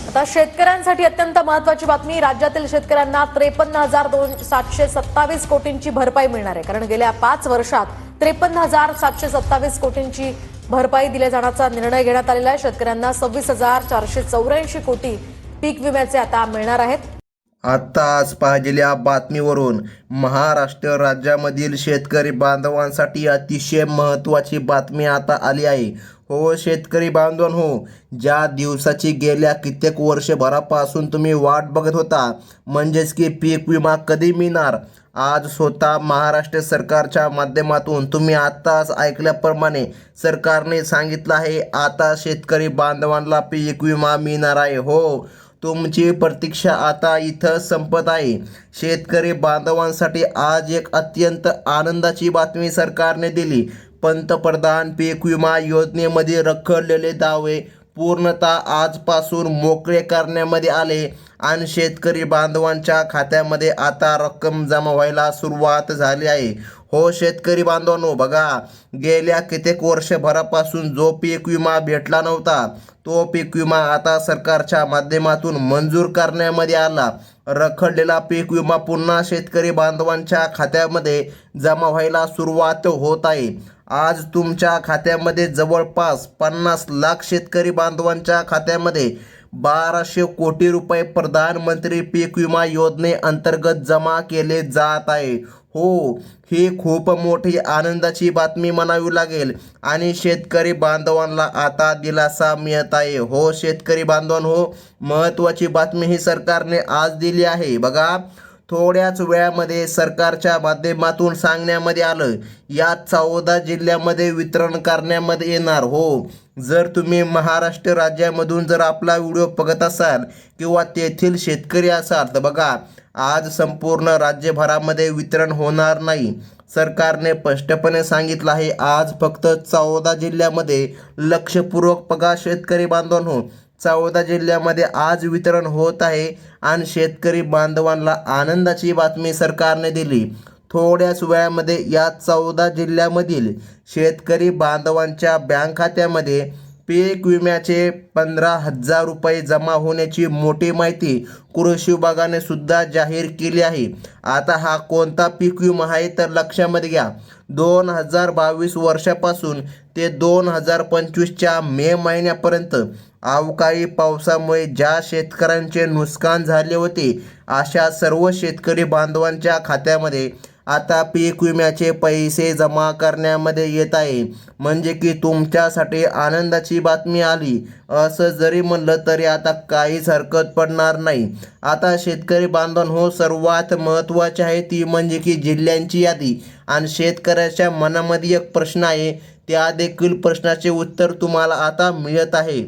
आता शेतकऱ्यांसाठी अत्यंत महत्त्वाची बातमी. राज्यातील शेतकऱ्यांना 53,727 कोटींची भरपाई मिळणार आहे. कारण गेल्या 5 वर्षात 53,727 कोटींची भरपाई दिल्या जाण्याचा निर्णय घेण्यात आलेला आहे. शेतकऱ्यांना 26,484 कोटी पीक विम्याचे आता मिळणार आहेत. आत्ताच पाहिलेल्या बातमीवरून महाराष्ट्र राज्यामधील शेतकरी बांधवांसाठी अतिशय महत्त्वाची बातमी आता आली आहे. हो शेतकरी बांधवांनो, ज्या दिवसाची गेल्या कित्येक वर्षभरापासून तुम्ही वाट बघत होता, म्हणजेच की पीक विमा कधी मिळणार, आज स्वतः महाराष्ट्र सरकारच्या माध्यमातून तुम्ही आत्ताच ऐकल्याप्रमाणे सरकारने सांगितलं आहे, आता शेतकरी बांधवांना पीक विमा मिळणार आहे. हो, तुमची प्रतीक्षा आता इथं संपत आहे. शेतकरी बांधवांसाठी आज एक अत्यंत आनंदाची बातमी सरकारने दिली. पंतप्रधान पीक विमा योजनेमध्ये रखडलेले दावे पूर्णतः आजपासून मोकळे करण्यामध्ये आले आणि शेतकरी बांधवांच्या खात्यामध्ये आता रक्कम जमा व्हायला सुरुवात झाली आहे. हो शेतकरी बांधवांनो, बघा, गेल्या कित्येक वर्षभरापासून जो पीक विमा भेटला नव्हता, तो पीक विमा आता सरकारच्या माध्यमातून मंजूर करण्यामध्ये आला. रखडलेला पीक विमा पुन्हा शेतकरी बांधवांच्या खात्यामध्ये जमा व्हायला सुरुवात होत आहे. आज तुमच्या खात्यामध्ये जवळपास 50 लाख शेतकरी बांधवांच्या खात्यामध्ये 1200 कोटी रुपये प्रधानमंत्री पीक विमा योजनेअंतर्गत जमा केले जात आहे. हो, ही खूप मोठी आनंदाची बातमी म्हणावी लागेल आणि शेतकरी बांधवांना आता दिलासा मिळत आहे. हो शेतकरी बांधवांनो, महत्त्वाची बातमी ही सरकारने आज दिली आहे. बघा, थोड्याच वेळामध्ये सरकारच्या माध्यमातून सांगण्यामध्ये आलं, या 14 जिल्ह्यामध्ये वितरण करण्यामध्ये येणार. हो, जर तुम्ही महाराष्ट्र राज्यामधून जर आपला व्हिडिओ बघत असाल किंवा तेथील शेतकरी असाल तर बघा, आज संपूर्ण राज्यभरामध्ये वितरण होणार नाही. सरकारने स्पष्टपणे सांगितलं आहे, आज फक्त 14 जिल्ह्यामध्ये लक्षपूर्वक बघा शेतकरी बांधवांनो, 14 जिल्ह्यामध्ये आज वितरण होत आहे आणि शेतकरी बांधवांना आनंदाची बातमी सरकारने दिली. थोड्याच वेळामध्ये या 14 जिल्ह्यामधील शेतकरी बांधवांच्या बँक खात्यामध्ये पीक विम्याचे 15,000 रुपये जमा होण्याची मोठी माहिती कृषी विभागाने सुद्धा जाहीर केली आहे. आता हा कोणता पीक विमा आहे तर लक्षामध्ये घ्या, 2022 वर्षापासून ते 2025च्या मे महिन्यापर्यंत अवकाळी पावसामुळे ज्या शेतकऱ्यांचे नुकसान झाले होते, अशा सर्व शेतकरी बांधवांच्या खात्यामध्ये आता पीक विम्याचे पैसे जमा करण्यामध्ये येत आहे. म्हणजे की तुमच्यासाठी आनंदाची बातमी आली असं जरी म्हणलं तरी आता काहीच हरकत पडणार नाही. आता शेतकरी बांधवांनो, सर्वात महत्त्वाचे आहे ती म्हणजे की जिल्ह्यांची यादी. आणि शेतकऱ्याच्या मनामध्ये एक प्रश्न आहे, त्या देखील प्रश्नाचे उत्तर तुम्हाला आता मिळत आहे.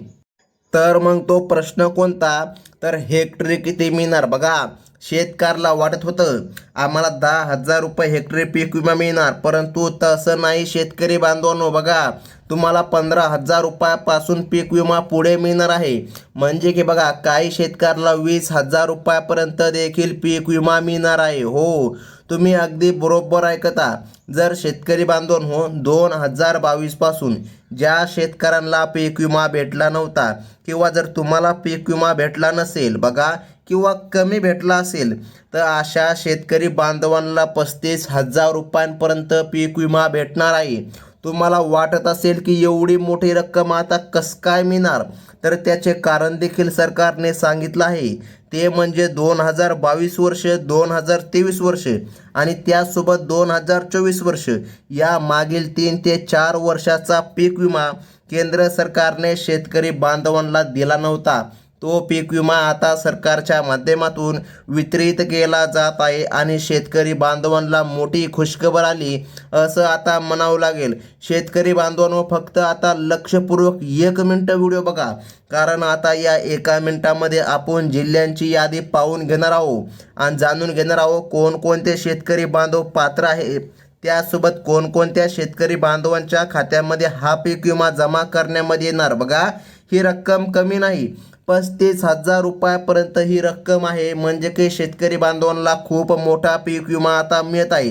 तर मग तो प्रश्न कोणता, तर हेक्टरी किती मिळणार. बघा, शेतकऱ्याला वाटत होतं आम्हाला 10,000 रुपये हेक्टरी पीक विमा मिळणार, परंतु तसं नाही शेतकरी बांधवांनो. बघा, तुम्हाला 15,000 रुपयापासून पीक विमा पुढे मिळणार आहे. म्हणजे की बघा, काही शेतकऱ्याला 20,000 रुपयापर्यंत देखील पीक विमा मिळणार आहे. हो, तुम्ही अगदी बरोबर ऐकता. जर शेतकरी बांधवांनो, 2022 पासून ज्या शेतकऱ्यांना पीक विमा भेटला नव्हता किंवा जर तुम्हाला पीक विमा भेटला नसेल बघा, किंवा कमी भेटला असेल, तर अशा शेतकरी बांधवांना 35,000 रुपयांपर्यंत पीक विमा भेटणार आहे. तुम्हाला वाटत असेल की एवढी मोठी रक्कम आता कसं काय मिळणार, तर त्याचे कारण देखील सरकारने सांगितलं आहे. ते म्हणजे 2022 वर्ष, 2023 वर्ष आणि त्यासोबत 2024 वर्ष, या मागील 3 ते 4 वर्षाचा पीक विमा केंद्र सरकारने शेतकरी बांधवांना दिला नव्हता. तो पीक विमा आता सरकारच्या माध्यमातून वितरित केला जात आहे आणि शेतकरी बांधवांना मोठी खुशखबर आली असं आता म्हणावं लागेल. शेतकरी बांधवांनो, फक्त आता लक्षपूर्वक 1 मिनिट व्हिडिओ बघा, कारण आता या 1 मिनिटामध्ये आपण जिल्ह्यांची यादी पाहून घेणार आहोत आणि जाणून घेणार आहोत कोणकोणते शेतकरी बांधव पात्र आहे, त्यासोबत कोणकोणत्या शेतकरी बांधवांच्या खात्यामध्ये हा पीक विमा जमा करण्यामध्ये येणार. बघा, ही रक्कम कमी नाही, 35,000 रुपयापर्यंत ही रक्कम आहे. म्हणजे की शेतकरी बांधवांना खूप मोठा पीक विमा आता मिळत आहे.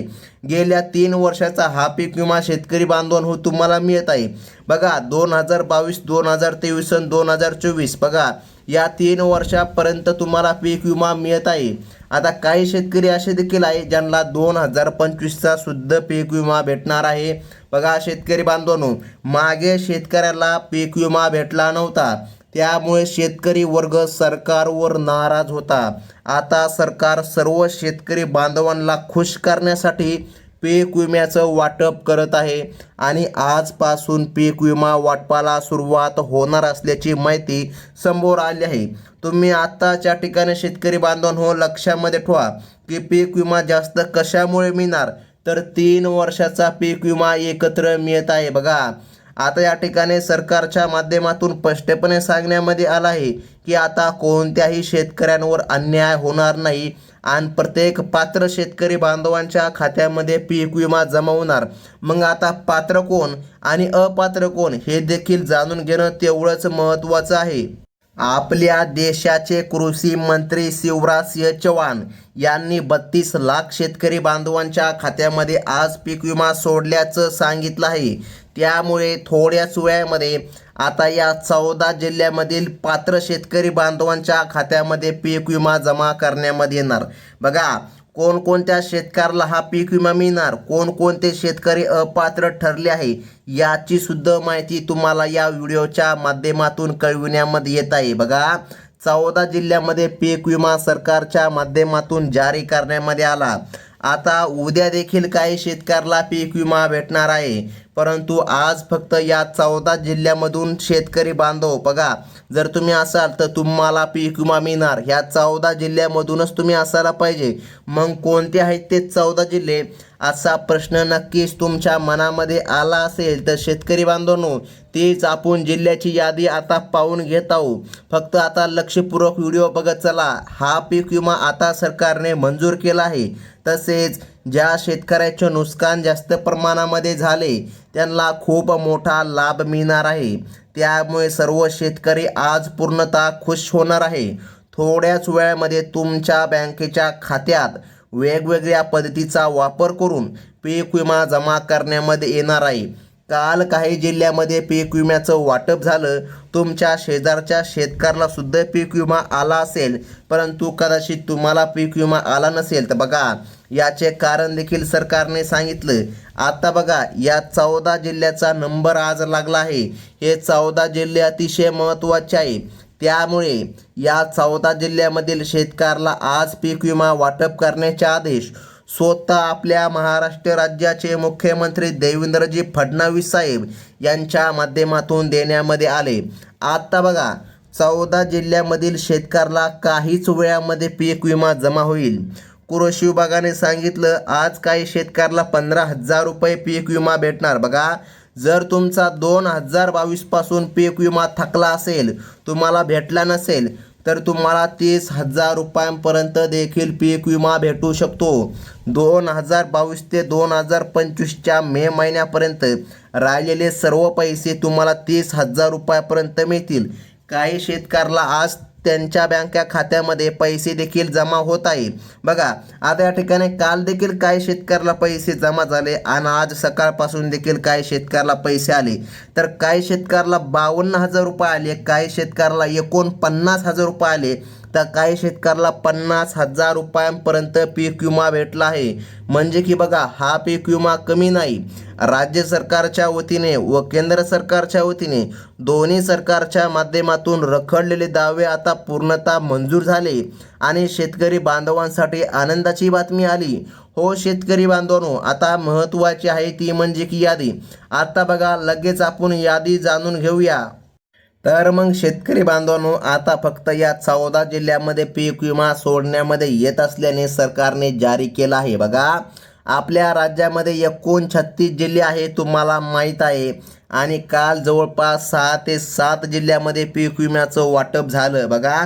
गेल्या 3 वर्षाचा हा पीक विमा शेतकरी बांधवांनो तुम्हाला मिळत आहे. बघा, 2022, 2023 आणि 2024 बघा, या 3 वर्षापर्यंत तुम्हाला पीक विमा मिळत आहे. आता काही शेतकरी असे देखील आहे ज्यांना 2025चा सुद्धा पीक विमा भेटणार आहे. बघा शेतकरी बांधवांनो, मागे शेतकऱ्याला पीक विमा भेटला नव्हता, त्यामुळे शेतकरी वर्ग सरकारवर नाराज होता. आता सरकार सर्व शेतकरी बांधवांना खुश करण्यासाठी पीक विम्याचं वाटप करत आहे आणि आजपासून पीक विमा वाटपाला सुरुवात होणार असल्याची माहिती समोर आली आहे. तुम्ही आत्ताच्या ठिकाणी शेतकरी बांधवांनो लक्षामध्ये ठेवा की पीक विमा जास्त कशामुळे मिळणार, तर 3 वर्षाचा पीक विमा एकत्र मिळत आहे. बघा आता या ठिकाणी सरकारच्या माध्यमातून स्पष्टपणे सांगण्यामध्ये आलं आहे की आता कोणत्याही शेतकऱ्यांवर अन्याय होणार नाही आणि प्रत्येक पात्र शेतकरी बांधवांच्या खात्यामध्ये पीक विमा जमा होणार. मग आता पात्र कोण आणि अपात्र कोण हे देखील जाणून घेणं तेवढंच महत्त्वाचं आहे. आपल्या देशाचे कृषी मंत्री शिवराजसिंह चौहान यांनी 32 लाख शेतकरी बांधवांच्या खात्यामध्ये आज पीक विमा सोडल्याचं सांगितलं आहे. त्यामुळे थोड्याच वेळामध्ये आता या 14 जिल्ह्यामधील पात्र शेतकरी बांधवांच्या खात्यामध्ये पीक विमा जमा करण्यामध्ये येणार. बघा कोणकोणत्या शेतकऱ्याला हा पीक विमा मिळणार, कोणकोणते शेतकरी अपात्र ठरले आहे याची सुद्धा माहिती तुम्हाला या व्हिडिओच्या माध्यमातून कळविण्यामध्ये येत आहे. बघा 14 जिल्ह्यामध्ये पीक विमा सरकारच्या माध्यमातून जारी करण्यामध्ये आला. आता उद्या देखील काही शेतकऱ्याला पीक विमा भेटणार आहे, परंतु आज फक्त या 14 जिल्ह्यामधून शेतकरी बांधव बघा जर तुम्ही असाल तर तुम्हाला पीक विमा मिळणार. ह्या 14 जिल्ह्यामधूनच तुम्ही असायला पाहिजे. मग कोणते आहेत ते 14 जिल्हे असा प्रश्न नक्कीच तुमच्या मनामध्ये आला असेल तर शेतकरी बांधवांनो तीच आपण जिल्ह्याची यादी आता पाहून घेत आहोत. फक्त आता लक्षपूर्वक व्हिडिओ बघत चला. हा पीक विमा आता सरकारने मंजूर केला आहे. तसेच ज्या शेतकऱ्याचे नुकसान जास्त प्रमाणामध्ये झाले त्यांना खूप मोठा लाभ मिळणार आहे. त्यामुळे सर्व शेतकरी आज पूर्णतः खुश होणार आहे. थोड्याच वेळामध्ये तुमच्या बँकेच्या खात्यात वेगवेगळ्या पद्धतीचा वापर करून पीक विमा जमा करण्यामध्ये येणार आहे. काल काही जिल्ह्यामध्ये पीक विम्याचं वाटप झालं. तुमच्या शेजारच्या शेतकऱ्याला सुद्धा पीक विमा आला असेल, परंतु कदाचित तुम्हाला पीक विमा आला नसेल. तर बघा याचे कारण देखील सरकारने सांगितलं. आता बघा या 14 जिल्ह्याचा नंबर आज लागला आहे. हे 14 जिल्हे अतिशय महत्त्वाचे आहे. त्यामुळे या 14 जिल्ह्यामधील शेतकऱ्याला आज पीक विमा वाटप करण्याचे आदेश स्वतः आपल्या महाराष्ट्र राज्याचे मुख्यमंत्री देवेंद्रजी फडणवीस साहेब यांच्या माध्यमातून देण्यामध्ये आले. आता बघा 14 जिल्ह्यामधील शेतकऱ्याला काहीच वेळामध्ये पीक विमा जमा होईल. कृषी विभागाने सांगितलं आज काही शेतकऱ्याला 15,000 रुपये पीक विमा भेटणार. बघा जर तुमचा 2022 पासून पीक विमा थकला असेल, तुम्हाला भेटला नसेल, तर तुम्हाला 30,000 रुपयांपर्यंत देखील पीक विमा भेटू शकतो. 2022 ते 2025च्या मे महिन्यापर्यंत राहिलेले सर्व पैसे तुम्हाला 30,000 रुपयापर्यंत मिळतील. काही शेतकऱ्याला आज त्यांच्या बँका खात्यामध्ये पैसे देखील जमा होत आहे. बघा आता या ठिकाणी काल देखील काही शेतकऱ्याला पैसे जमा झाले आणि आज सकाळपासून देखील काही शेतकऱ्याला पैसे आले. तर काही शेतकऱ्याला 52,000 रुपये आले, काही शेतकऱ्याला 49,000 रुपये आले, तर काही शेतकऱ्याला 50,000 रुपयांपर्यंत पीक विमा भेटला आहे. म्हणजे की बघा हा पीक विमा कमी नाही. राज्य सरकारच्या वतीने व केंद्र सरकारच्या वतीने दोन्ही सरकारच्या माध्यमातून रखडलेले दावे आता पूर्णतः मंजूर झाले आणि शेतकरी बांधवांसाठी आनंदाची बातमी आली. हो शेतकरी बांधवांनो, आता महत्त्वाची आहे ती म्हणजे की यादी. आता बघा लगेच आपण यादी जाणून घेऊया. तर मग शेतकरी बांधवांनो आता फक्त या 14 जिल्ह्यामध्ये पीक विमा सोडण्यामध्ये येत असल्याने सरकारने जारी केला आहे. बघा आपल्या राज्यामध्ये एकूण 36 जिल्हे आहे तुम्हाला माहीत आहे आणि काल जवळपास 6 ते 7 जिल्ह्यामध्ये पीक विम्याचं वाटप झालं. बघा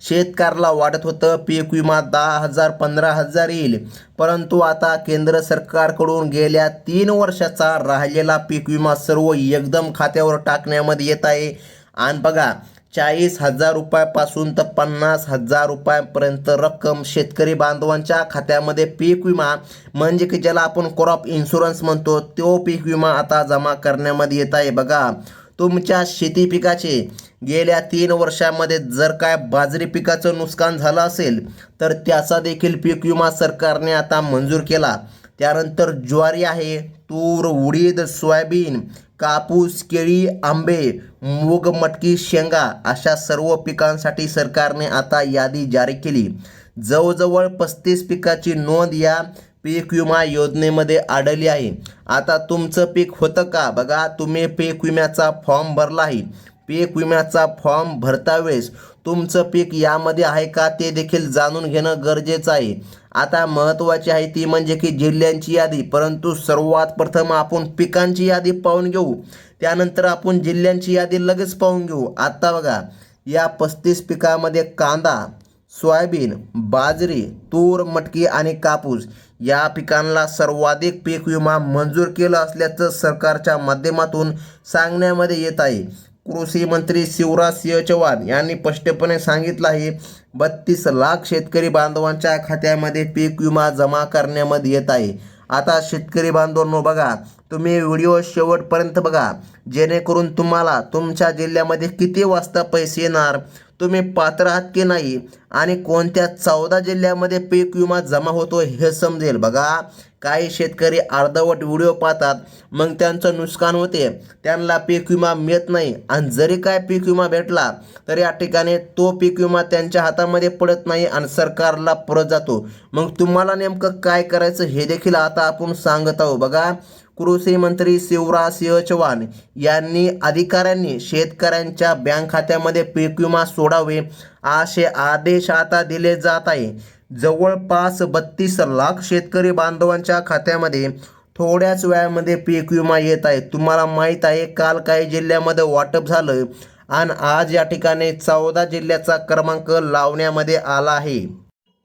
शेतकऱ्याला वाटत होतं पीक विमा 10,000 15,000 येईल, परंतु आता केंद्र सरकारकडून गेल्या 3 वर्षाचा राहिलेला पीक विमा सर्व एकदम खात्यावर टाकण्यामध्ये येत आहे. आणि बघा 40,000 रुपयापासून तर 50,000 रुपयांपर्यंत रक्कम शेतकरी बांधवांच्या खात्यामध्ये पीक विमा म्हणजे की ज्याला आपण क्रॉप इन्शुरन्स म्हणतो तो पीक विमा आता जमा करण्यामध्ये येत आहे. बघा तुमच्या शेती पिकाचे गेल्या 3 वर्षामध्ये जर काय बाजरी पिकाचं नुकसान झालं असेल तर त्याचा देखील पीक विमा सरकारने आता मंजूर केला. त्यानंतर ज्वारी आहे, तूर, उडीद, सोयाबीन, कापूस, केळी, आंबे, मूग, मटकी, शेंगा अशा सर्व पिकांसाठी सरकारने आता यादी जारी केली. जवळजवळ 35 पिकाची नोंद या पीक विमा योजनेमध्ये आढळली आहे. आता तुमचं पीक होतं का? बघा, तुम्ही पीक विम्याचा फॉर्म भरला आहे. पीक विम्याचा फॉर्म भरता वेळेस तुमचं पीक यामध्ये आहे का ते देखील जाणून घेणं गरजेचं आहे. आता महत्त्वाची आहे ती म्हणजे की जिल्ह्यांची यादी, परंतु सर्वात प्रथम आपण पिकांची यादी पाहून घेऊ, त्यानंतर आपण जिल्ह्यांची यादी लगेच पाहून घेऊ. आता बघा, या 35 पिकामध्ये कांदा, सोयाबीन, बाजरी, तूर, मटकी आणि कापूस या पिकांना सर्वाधिक पीक विमा मंजूर केला असल्याचं सरकारच्या माध्यमातून सांगण्यामध्ये येत आहे. कृषी मंत्री शिवराज सिंह चौहान यांनी स्पष्टपणे सांगितलं आहे, 32 लाख शेतकरी बांधवांच्या खात्यामध्ये पीक विमा जमा करण्यामध्ये येत आहे. आता शेतकरी बांधवांनो बघा, तुम्ही व्हिडिओ शेवटपर्यंत बघा, जेणेकरून तुम्हाला तुमच्या जिल्ह्यामध्ये किती वाजता पैसे येणार, तुम्ही पात्र आहात की नाही आणि कोणत्या 14 जिल्ह्यामध्ये पीक विमा जमा होतो हे समजेल. बघा, काही शेतकरी अर्धवट व्हिडिओ पाहतात, मग त्यांचं नुकसान होते, त्यांना पीक विमा मिळत नाही आणि जरी काय पीक विमा भेटला तर या ठिकाणी तो पीक विमा त्यांच्या हातामध्ये पडत नाही आणि सरकारला परत जातो. मग तुम्हाला नेमकं काय करायचं हे देखील आता आपण सांगत आहोत. बघा, कृषी मंत्री शिवराज सिंह चौहान यांनी अधिकाऱ्यांनी शेतकऱ्यांच्या बँक खात्यामध्ये पीक विमा सोडावे असे आदेश आता दिले जात आहे. जवळपास 32 लाख शेतकरी बांधवांच्या खात्यामध्ये थोड्याच वेळामध्ये पीक विमा येत आहे. तुम्हाला माहीत आहे, काल काही जिल्ह्यामध्ये वाटप झालं आणि आज या ठिकाणी 14 जिल्ह्याचा क्रमांक लावण्यामध्ये आला आहे.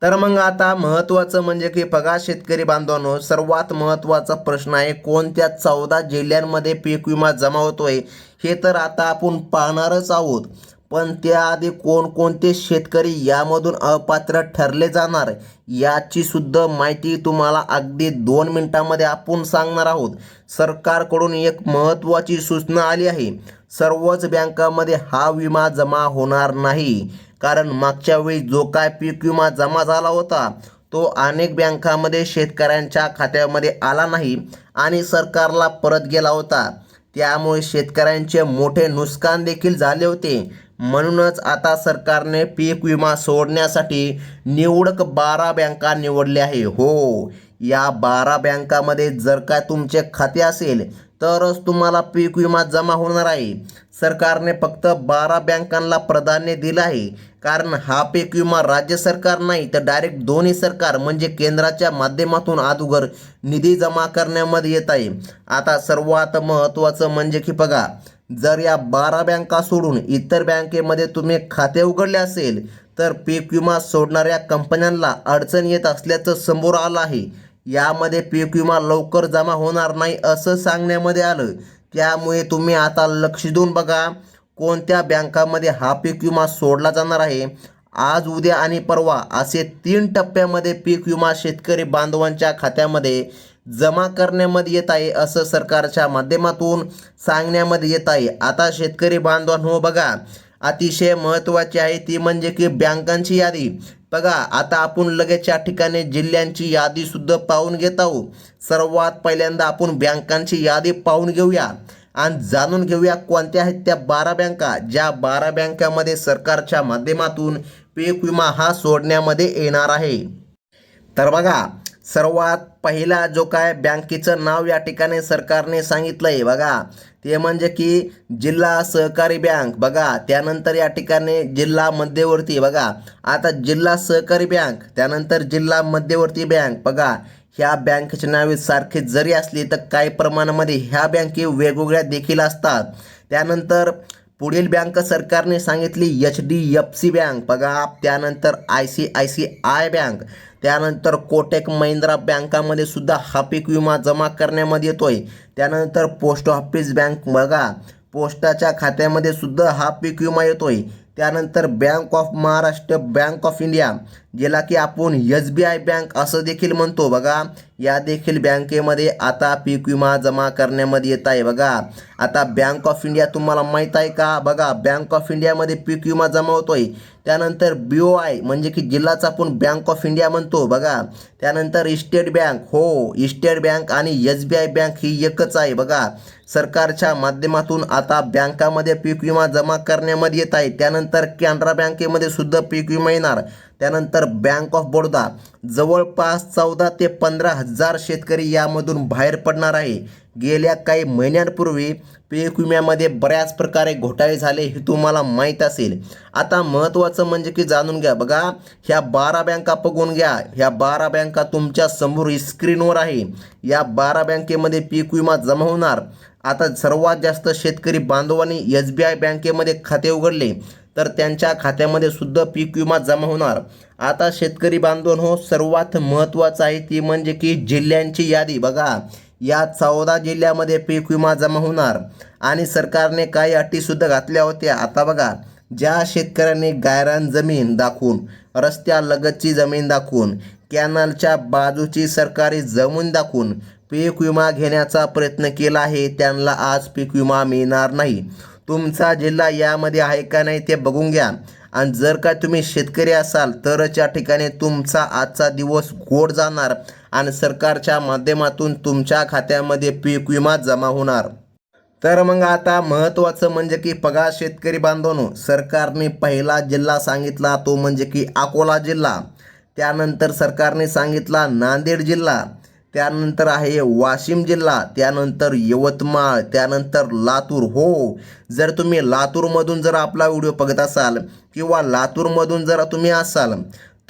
तर मग आता महत्त्वाचं म्हणजे की बघा शेतकरी बांधवांनो, सर्वात महत्त्वाचा प्रश्न आहे, कोणत्या 14 जिल्ह्यांमध्ये पीक विमा जमा होतोय हे तर आता आपण पाहणारच आहोत. पण त्याआधी कोणकोणते शेतकरी यामधून अपात्र ठरले जाणार याची सुद्धा माहिती तुम्हाला अगदी 2 मिनिटांमध्ये आपण सांगणार आहोत. सरकारकडून एक महत्त्वाची सूचना आली आहे. सर्वच बँकांमध्ये हा विमा जमा होणार नाही, कारण मागच्या वेळी जो काय पीक विमा जमा झाला होता तो अनेक बँकांमध्ये शेतकऱ्यांच्या खात्यामध्ये आला नाही आणि सरकारला परत गेला होता. त्यामुळे शेतकऱ्यांचे मोठे नुकसान देखील झाले होते. म्हणूनच आता सरकारने पीक विमा सोडण्यासाठी निवडक 12 बँका निवडल्या आहे. हो, या 12 बँकामध्ये जर काय तुमचे खाते असेल तरच तुम्हाला पीक विमा जमा होणार आहे. सरकारने फक्त 12 बँकांना प्राधान्य दिलं आहे, कारण हा पीक विमा राज्य सरकार नाही तर डायरेक्ट दोन्ही सरकार म्हणजे केंद्राच्या माध्यमातून अगोदर निधी जमा करण्यामध्ये येत आहे. आता सर्वात महत्त्वाचं म्हणजे की बघा, जर या 12 बँका सोडून इतर बँकेमध्ये तुम्ही खाते उघडले असेल तर पीक विमा सोडणाऱ्या कंपन्यांना अडचण येत असल्याचं समोर आलं आहे. यामध्ये पीक विमा लवकर जमा होणार नाही असं सांगण्यामध्ये आलं. त्यामुळे तुम्ही आता लक्ष देऊन बघा, कोणत्या बँकामध्ये हा पीक विमा सोडला जाणार आहे. आज, उद्या आणि परवा असे 3 टप्प्यामध्ये पीक विमा शेतकरी बांधवांच्या खात्यामध्ये जमा करण्यामध्ये येत आहे असं सरकारच्या माध्यमातून सांगण्यामध्ये येत आहे. आता शेतकरी बांधवांनो बघा, अतिशय महत्त्वाची आहे ती म्हणजे की बँकांची यादी. बघा, आता आपण लगेच या ठिकाणी जिल्ह्यांची यादी सुद्धा पाहून घेत आहोत. सर्वात पहिल्यांदा आपण बँकांची यादी पाहून घेऊया आणि जाणून घेऊया कोणत्या आहेत त्या 12 बँका, ज्या 12 बँकांमध्ये सरकारच्या माध्यमातून पीक विमा हा सोडण्यामध्ये येणार आहे. तर बघा, सर्वात पहिला जो काय बँकेचं नाव या ठिकाणी सरकारने सांगितलं आहे बघा, ते म्हणजे की जिल्हा सहकारी बँक. बघा, त्यानंतर या ठिकाणी जिल्हा मध्यवर्ती. बघा, आता जिल्हा सहकारी बँक, त्यानंतर जिल्हा मध्यवर्ती बँक. बघा, ह्या बँकेची नावे सारखी जरी असली तर काही प्रमाणामध्ये ह्या बँके वेगवेगळ्या देखील असतात. त्यानंतर पुढील बँक सरकारने सांगितली HDFC बँक. बघा, त्यानंतर ICICI बँक, त्यानंतर कोटक महिंद्रा बँकामध्ये सुद्धा हा पीक विमा जमा करण्यामध्ये येतोय. त्यानंतर पोस्ट ऑफिस बँक. बघा, पोस्टाच्या खात्यामध्ये सुद्धा हा पीक विमा येतोय. त्यानंतर bank of Maharashtra, bank of India, ज्याला की आपण SBI बँक असं देखील म्हणतो बघा. या देखील बँकेमध्ये आता पीक विमा जमा करण्यामध्ये येत आहे बघा. आता बँक ऑफ इंडिया तुम्हाला माहीत आहे का? बघा, बँक ऑफ इंडियामध्ये पीक विमा जमा होतोय. त्यानंतर BOI म्हणजे की जिल्हाचा आपण बँक ऑफ इंडिया म्हणतो बघा. त्यानंतर स्टेट बँक, हो स्टेट बँक आणि SBI बँक ही एकच आहे बघा. सरकारच्या माध्यमातून आता बँकामध्ये पीक विमा जमा करण्यामध्ये येत आहे. त्यानंतर कॅनरा बँकेमध्ये सुद्धा पीक विमा येणार. त्यानंतर बँक ऑफ बडोदा, जवळपास 14 ते 15 हजार शेतकरी यामधून बाहेर पडणार आहे. गेल्या काही महिन्यांपूर्वी पीक विम्यामध्ये बऱ्याच प्रकारे घोटाळे झाले हे तुम्हाला माहीत असेल. आता महत्त्वाचं म्हणजे की जाणून घ्या बघा, ह्या 12 बँका बघून घ्या. ह्या 12 बँका तुमच्या समोर स्क्रीनवर आहे. या 12 बँकेमध्ये पीक विमा जमा होणार. आता सर्वात जास्त शेतकरी बांधवांनी SBI बँकेमध्ये खाते उघडले तर त्यांच्या खात्यामध्ये सुद्धा पीक विमा जमा होणार. आता शेतकरी बांधवांनो, सर्वात महत्त्वाचं आहे ती म्हणजे की जिल्ह्यांची यादी बघा. या 14 जिल्ह्यामध्ये पीक विमा जमा होणार आणि सरकारने काही अटीसुद्धा घातल्या होत्या. आता बघा, ज्या शेतकऱ्यांनी गायरान जमीन दाखवून, रस्त्यालगतची जमीन दाखवून, कॅनलच्या बाजूची सरकारी जमीन दाखवून पीक विमा घेण्याचा प्रयत्न केला आहे त्यांना आज पीक विमा मिळणार नाही. तुमचा जिल्हा यामध्ये आहे का नाही ते बघून घ्या. आणि जर का तुम्ही शेतकरी असाल तरच या ठिकाणी तुमचा आजचा दिवस गोड जाणार आणि सरकारच्या माध्यमातून तुमच्या खात्यामध्ये पीक विमा जमा होणार. तर मग आता महत्त्वाचं म्हणजे की बघा शेतकरी बांधवांनो, सरकारने पहिला जिल्हा सांगितला तो म्हणजे की अकोला जिल्हा. त्यानंतर सरकारने सांगितला नांदेड जिल्हा. त्यानंतर आहे वाशिम जिल्हा. त्यानंतर यवतमाळ. त्यानंतर लातूर. हो, जर तुम्ही लातूरमधून जर आपला व्हिडिओ बघत असाल किंवा लातूरमधून जर तुम्ही असाल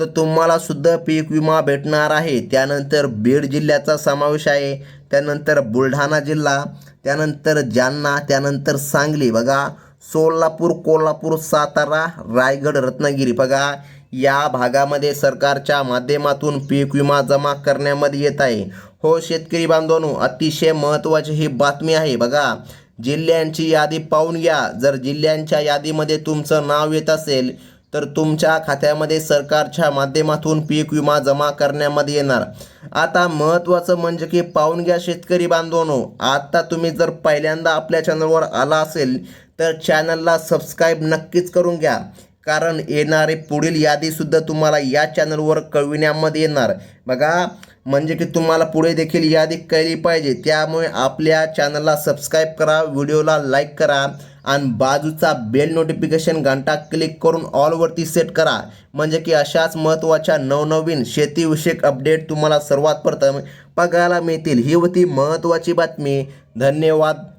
तर तुम्हाला सुद्धा पीक विमा भेटणार आहे. त्यानंतर बीड जिल्ह्याचा समावेश आहे. त्यानंतर बुलढाणा जिल्हा. त्यानंतर जालना. त्यानंतर सांगली बघा. सोलापूर, कोल्हापूर, सातारा, रायगड, रत्नागिरी बघा. या भागामध्ये सरकारच्या माध्यमातून पीक विमा जमा करण्यामध्ये येत आहे. हो शेतकरी बांधवांनो, अतिशय महत्त्वाची ही बातमी आहे बघा. जिल्ह्यांची यादी पाहून घ्या. जर जिल्ह्यांच्या यादीमध्ये तुमचं नाव येत असेल तर तुमच्या खात्यामध्ये सरकारच्या माध्यमातून पीक विमा जमा करण्यामध्ये येणार. आता महत्त्वाचं म्हणजे की पाहून घ्या शेतकरी बांधवांनो, आता तुम्ही जर पहिल्यांदा आपल्या चॅनलवर आला असेल तर चॅनलला सबस्क्राईब नक्कीच करून घ्या. कारण येणारी पुढील यादीसुद्धा तुम्हाला या चॅनलवर कळविण्यामध्ये येणार बघा. म्हणजे की तुम्हाला पुढे देखील यादी कळली पाहिजे. त्यामुळे आपल्या चॅनलला सबस्क्राईब करा, व्हिडिओला लाईक करा आणि बाजूचा बेल नोटिफिकेशन घंटा क्लिक करून ऑलवरती सेट करा. म्हणजे की अशाच महत्त्वाच्या नवनवीन शेतीविषयक अपडेट तुम्हाला सर्वात प्रथम बघायला मिळतील. ही होती महत्त्वाची बातमी. धन्यवाद.